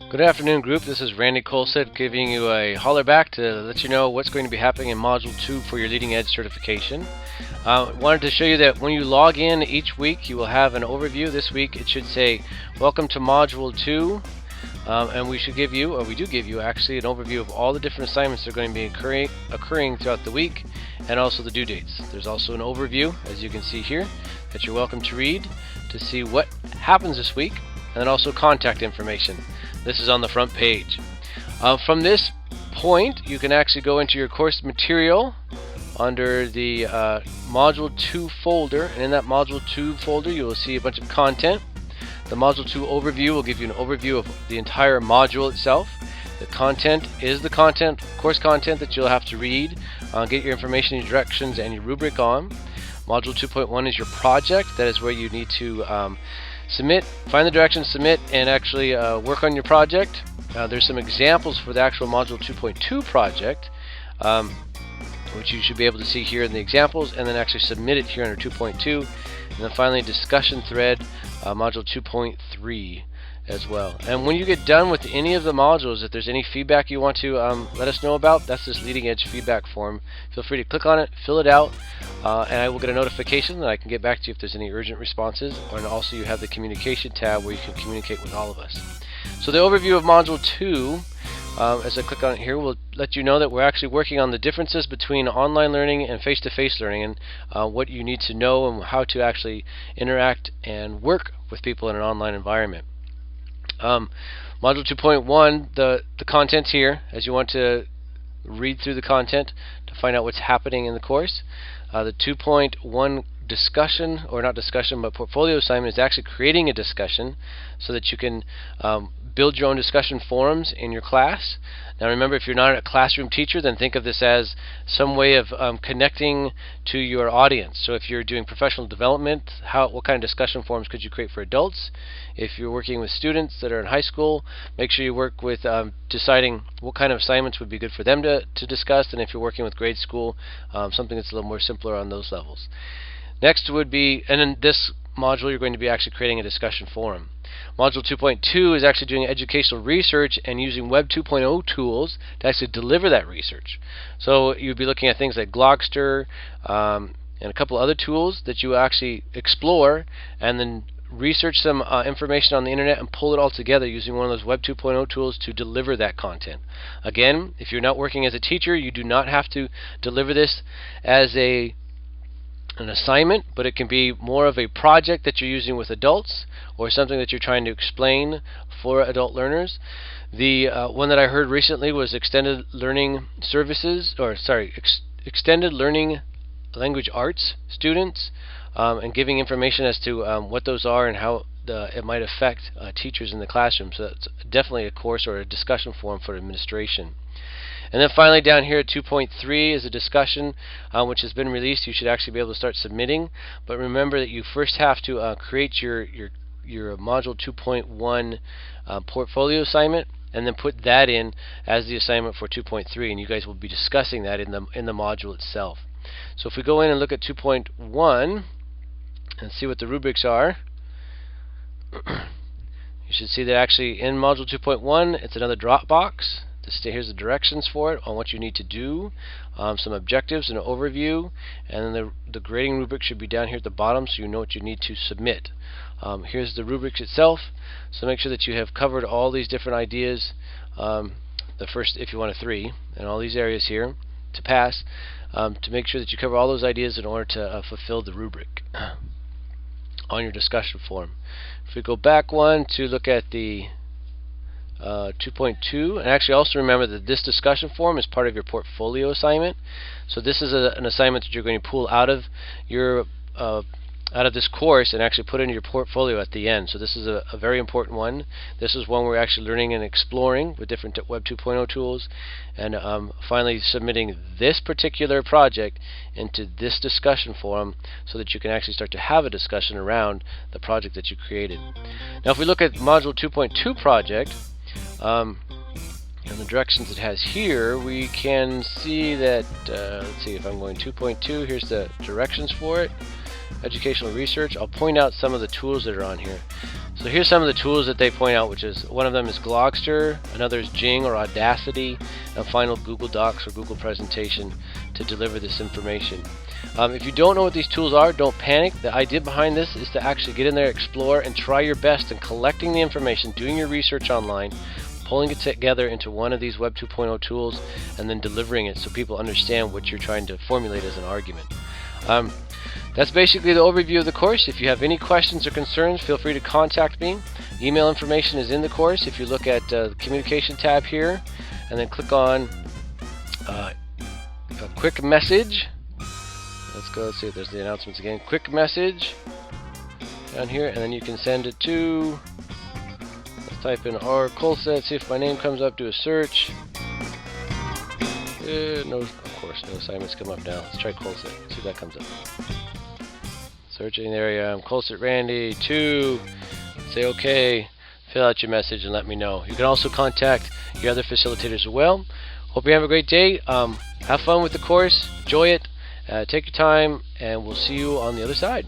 Good afternoon, group. This is Randy Colstead giving you a holler back to let you know what's going to be happening in Module 2 for your Leading Edge certification. Wanted to show you that when you log in each week, you will have an overview. This week it should say, Welcome to Module 2. And we should give you, or we do give you actually, an overview of all the different assignments that are going to be occurring throughout the week, and also the due dates. There's also an overview, as you can see here, that you're welcome to read to see what happens this week, and then also contact information. This is on the front page. From this point, you can actually go into your course material under the Module 2 folder, and in that Module 2 folder you will see a bunch of content. The Module 2 overview will give you an overview of the entire module itself. The content is the content, course content that you'll have to read, get your information, your directions, and your rubric on. Module 2.1 is your project. That is where you need to submit, find the directions, submit, and actually work on your project. There's some examples for the actual Module 2.2 project, which you should be able to see here in the examples, and then actually submit it here under 2.2. And then finally, discussion thread, Module 2.3 as well. And when you get done with any of the modules, if there's any feedback you want to let us know about, that's this Leading Edge feedback form. Feel free to click on it, fill it out, and I will get a notification that I can get back to you if there's any urgent responses. And also you have the communication tab where you can communicate with all of us. So the overview of Module 2, as I click on it here, will let you know that we're actually working on the differences between online learning and face-to-face learning, and what you need to know and how to actually interact and work with people in an online environment. Module 2.1, the content here, as you want to read through the content to find out what's happening in the course. The 2.1 discussion, or not discussion, but portfolio assignment is actually creating a discussion so that you can build your own discussion forums in your class. Now remember, if you're not a classroom teacher, then think of this as some way of connecting to your audience. So if you're doing professional development, what kind of discussion forums could you create for adults? If you're working with students that are in high school, make sure you work with deciding what kind of assignments would be good for them to discuss, and if you're working with grade school, something that's a little more simpler on those levels. Next would be, and in this module you're going to be actually creating a discussion forum. Module 2.2 is actually doing educational research and using Web 2.0 tools to actually deliver that research. So you'd be looking at things like Glogster and a couple other tools that you actually explore, and then research some information on the internet and pull it all together using one of those Web 2.0 tools to deliver that content. Again, if you're not working as a teacher, you do not have to deliver this as an assignment, but it can be more of a project that you're using with adults, or something that you're trying to explain for adult learners. The one that I heard recently was extended learning services, or sorry, extended learning language arts students, and giving information as to what those are and how it might affect teachers in the classroom. So that's definitely a course or a discussion forum for administration. And then finally down here at 2.3 is a discussion which has been released. You should actually be able to start submitting, but remember that you first have to create your Module 2.1 portfolio assignment, and then put that in as the assignment for 2.3, and you guys will be discussing that in the module itself. So if we go in and look at 2.1 and see what the rubrics are, you should see that actually in Module 2.1 it's another drop box. Here's the directions for it on what you need to do, some objectives and an overview, and then the grading rubric should be down here at the bottom so you know what you need to submit. Here's the rubrics itself, so make sure that you have covered all these different ideas, the first, if you want a 3, and all these areas here to pass, to make sure that you cover all those ideas in order to fulfill the rubric on your discussion forum. If we go back one to look at the 2.2, and actually also remember that this discussion forum is part of your portfolio assignment. So this is an assignment that you're going to pull out of your out of this course and actually put into your portfolio at the end. So this is a very important one. This is one we're actually learning and exploring with different Web 2.0 tools, and finally submitting this particular project into this discussion forum so that you can actually start to have a discussion around the project that you created. Now if we look at Module 2.2 project, and the directions it has here, we can see that, let's see if I'm going 2.2, here's the directions for it. Educational research. I'll point out some of the tools that are on here. So here's some of the tools that they point out, which is one of them is Glogster, another is Jing or Audacity, and final Google Docs or Google Presentation to deliver this information. If you don't know what these tools are, don't panic. The idea behind this is to actually get in there, explore, and try your best in collecting the information, doing your research online, pulling it together into one of these Web 2.0 tools, and then delivering it so people understand what you're trying to formulate as an argument. That's basically the overview of the course. If you have any questions or concerns, feel free to contact me. Email information is in the course. If you look at the communication tab here and then click on a quick message, let's see if there's the announcements again. Quick message down here, and then you can send it to, let's type in R. Colset, see if my name comes up, do a search. No, of course, no assignments come up now. Let's try Colset, see if that comes up. Searching, there I am, Colset Randy 2. Say OK, fill out your message and let me know. You can also contact your other facilitators as well. Hope you have a great day. Have fun with the course, enjoy it, take your time, and we'll see you on the other side.